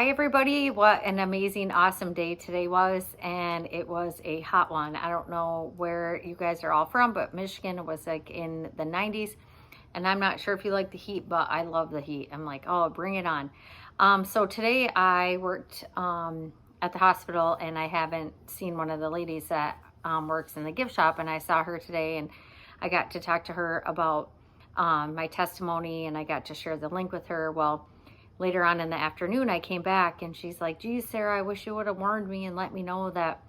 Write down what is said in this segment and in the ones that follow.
Hi, everybody. What an amazing, awesome day today was. And it was a hot one. I don't know where you guys are all from, but Michigan was like in the 90s. And I'm not sure if you like the heat, but I love the heat. I'm like, oh, bring it on. So today I worked at the hospital, and I haven't seen one of the ladies that works in the gift shop. And I saw her today, and I got to talk to her about my testimony, and I got to share the link with her. Well, later on in the afternoon, I came back and she's like, geez, Sarah, I wish you would have warned me and let me know that,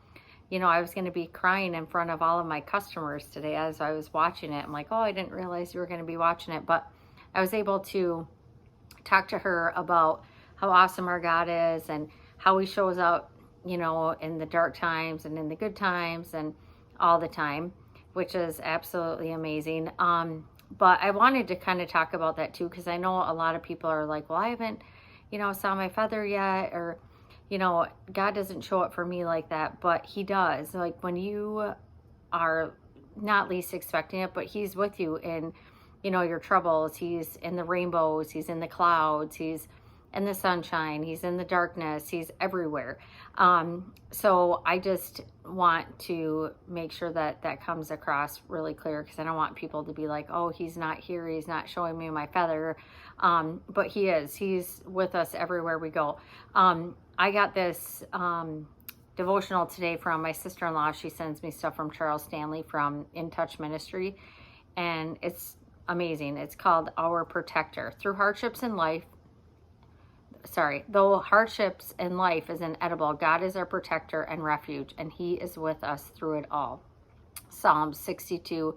I was going to be crying in front of all of my customers today as I was watching it. I'm like, oh, I didn't realize you were going to be watching it. But I was able to talk to her about how awesome our God is and how he shows up, in the dark times and in the good times and all the time, which is absolutely amazing. But I wanted to kind of talk about that too, because I know a lot of people are like, well, I haven't, saw my feather yet, or, God doesn't show up for me like that, but he does. Like when you are not least expecting it, but he's with you in, your troubles. He's in the rainbows, he's in the clouds, he's in the sunshine, he's in the darkness, he's everywhere. So I just want to make sure that that comes across really clear, because I don't want people to be like, oh, he's not here, he's not showing me my feather. But he is. He's with us everywhere we go. I got this devotional today from my sister-in-law. She sends me stuff from Charles Stanley from In Touch Ministry, and it's amazing. It's called Our Protector. Though hardships in life is inedible, God is our protector and refuge, and he is with us through it all. Psalm 62,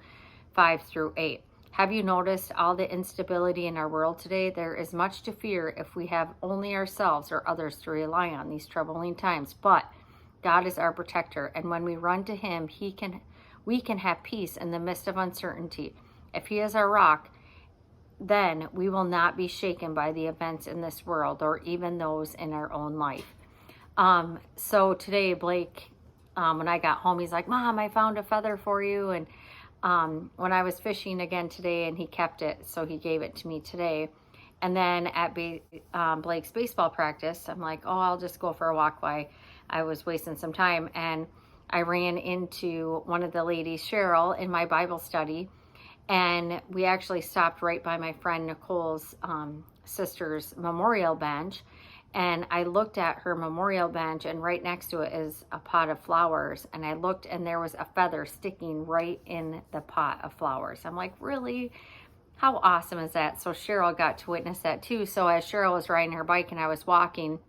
5-8. Have you noticed all the instability in our world today? There is much to fear if we have only ourselves or others to rely on these troubling times. But God is our protector, and when we run to him, we can have peace in the midst of uncertainty. If he is our rock, then we will not be shaken by the events in this world or even those in our own life. So today, Blake, when I got home, he's like, Mom, I found a feather for you. And when I was fishing again today, and he kept it, so he gave it to me today. And then at Blake's baseball practice, I'm like, oh, I'll just go for a walk while I was wasting some time. And I ran into one of the ladies, Cheryl, in my Bible study. And we actually stopped right by my friend Nicole's sister's memorial bench. And I looked at her memorial bench, and right next to it is a pot of flowers. And I looked, and there was a feather sticking right in the pot of flowers. I'm like, really? How awesome is that? So Cheryl got to witness that too. So as Cheryl was riding her bike and I was walking,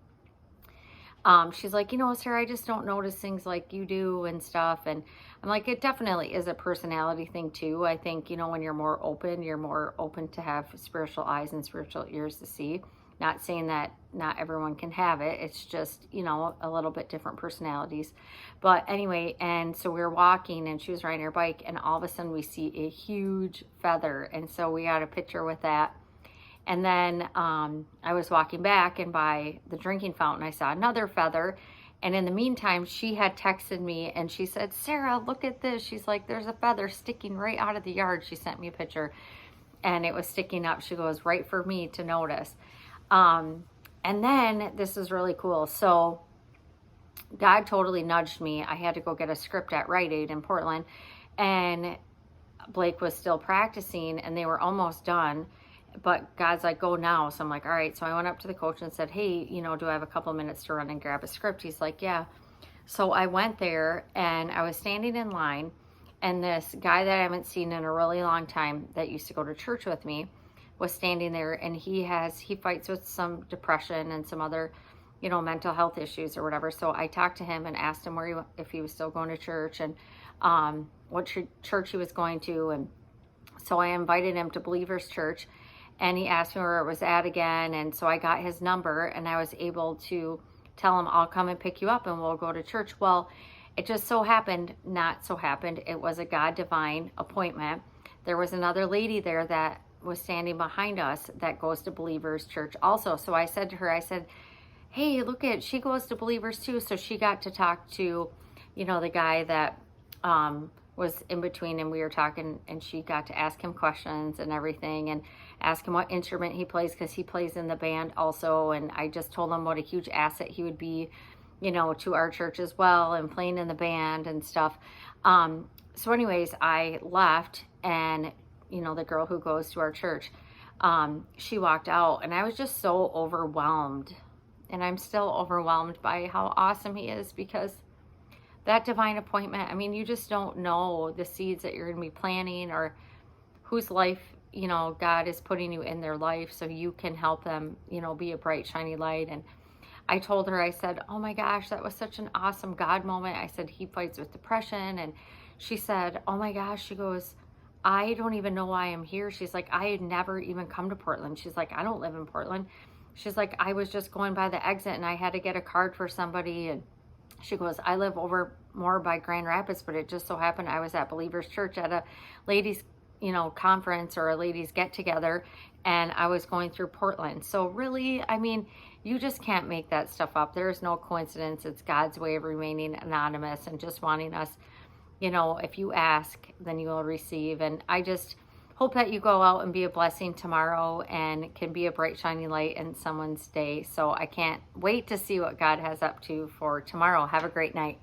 she's like, Sarah, I just don't notice things like you do and stuff. And I'm like, it definitely is a personality thing too. I think, when you're more open to have spiritual eyes and spiritual ears to see. Not saying that not everyone can have it. It's just, a little bit different personalities. But anyway, and so we were walking, and she was riding her bike, and all of a sudden we see a huge feather. And so we got a picture with that. And then I was walking back, and by the drinking fountain, I saw another feather. And in the meantime, she had texted me, and she said, Sarah, look at this. She's like, there's a feather sticking right out of the yard. She sent me a picture, and it was sticking up. She goes, right for me to notice. And then this is really cool. So God totally nudged me. I had to go get a script at Rite Aid in Portland, and Blake was still practicing, and they were almost done. But God's like, go now. So I'm like, all right. So I went up to the coach and said, hey, do I have a couple minutes to run and grab a script? He's like, yeah. So I went there, and I was standing in line, and this guy that I haven't seen in a really long time that used to go to church with me was standing there, and he fights with some depression and some other, mental health issues or whatever. So I talked to him and asked him if he was still going to church, and what church he was going to. And so I invited him to Believers Church. And he asked me where it was at again. And so I got his number, and I was able to tell him, I'll come and pick you up and we'll go to church. Well, it just not so happened. It was a God divine appointment. There was another lady there that was standing behind us that goes to Believers Church also. So I said to her, hey, she goes to Believers too. So she got to talk to, the guy that was in between, and we were talking, and she got to ask him questions and everything, and ask him what instrument he plays, because he plays in the band also. And I just told him what a huge asset he would be, you know, to our church as well, and playing in the band and stuff. So anyways, I left, and you know, the girl who goes to our church, she walked out, and I was just so overwhelmed, and I'm still overwhelmed by how awesome he is, because that divine appointment, I mean, you just don't know the seeds that you're going to be planting, or whose life, you know, God is putting you in their life so you can help them, you know, be a bright, shiny light. And I told her, I said, oh my gosh, that was such an awesome God moment. I said, he fights with depression. And she said, oh my gosh, she goes, I don't even know why I'm here. She's like, I had never even come to Portland. She's like, I don't live in Portland. She's like, I was just going by the exit, and I had to get a card for somebody. And she goes, I live over more by Grand Rapids, but it just so happened I was at Believers Church at a ladies, you know, conference, or a ladies get together, and I was going through Portland. So really, I mean, you just can't make that stuff up. There's no coincidence. It's God's way of remaining anonymous and just wanting us, you know, if you ask, then you will receive. And I just hope that you go out and be a blessing tomorrow, and can be a bright, shining light in someone's day. So I can't wait to see what God has up to for tomorrow. Have a great night.